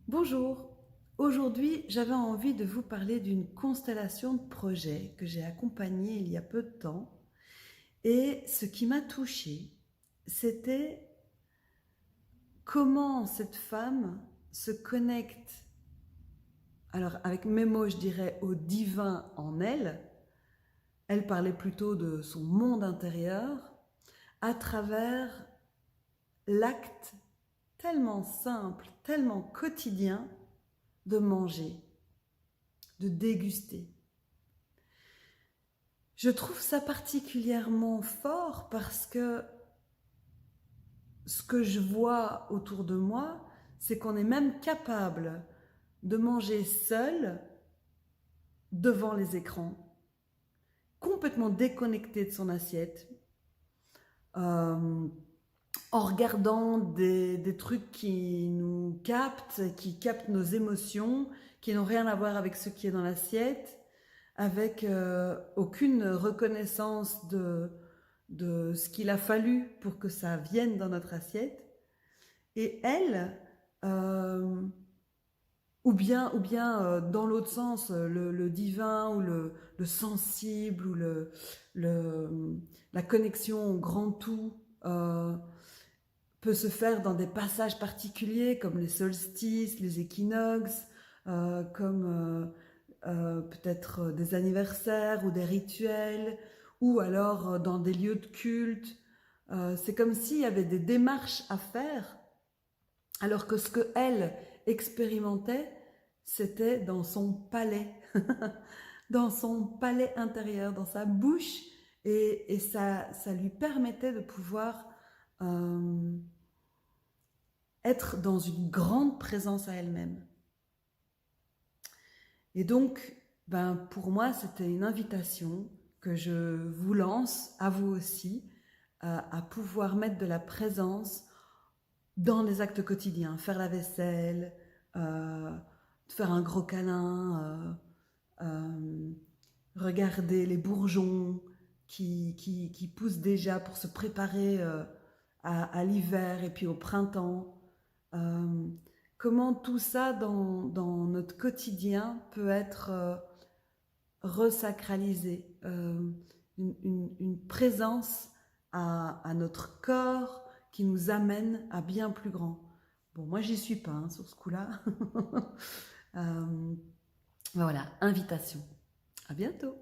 Bonjour, aujourd'hui j'avais envie de vous parler d'une constellation de projets que j'ai accompagnée il y a peu de temps et ce qui m'a touchée, c'était comment cette femme se connecte, alors avec mes mots je dirais au divin en elle, elle parlait plutôt de son monde intérieur, à travers l'acte tellement simple, tellement quotidien de manger, de déguster. Je trouve ça particulièrement fort parce que ce que je vois autour de moi, c'est qu'on est même capable de manger seul devant les écrans, complètement déconnecté de son assiette, euh, en regardant des trucs qui captent nos émotions, qui n'ont rien à voir avec ce qui est dans l'assiette, avec aucune reconnaissance de ce qu'il a fallu pour que ça vienne dans notre assiette. Et elle, euh, ou bien dans l'autre sens, le divin ou le sensible ou la connexion au grand tout peut se faire dans des passages particuliers comme les solstices, les équinoxes, comme peut-être des anniversaires ou des rituels, ou alors dans des lieux de culte. C'est comme s'il y avait des démarches à faire, alors que ce qu'elle expérimentait, c'était dans son palais, dans son palais intérieur, dans sa bouche, et ça lui permettait de pouvoir être dans une grande présence à elle-même. Et donc, pour moi, c'était une invitation que je vous lance, à vous aussi, à pouvoir mettre de la présence dans les actes quotidiens, faire la vaisselle, faire un gros câlin, regarder les bourgeons qui poussent déjà pour se préparer à l'hiver et puis au printemps. Euh, Comment tout ça dans notre quotidien peut être resacralisé, une présence à notre corps qui nous amène à bien plus grand. Bon, moi j'y suis pas hein, sur ce coup-là. Voilà, invitation. À bientôt.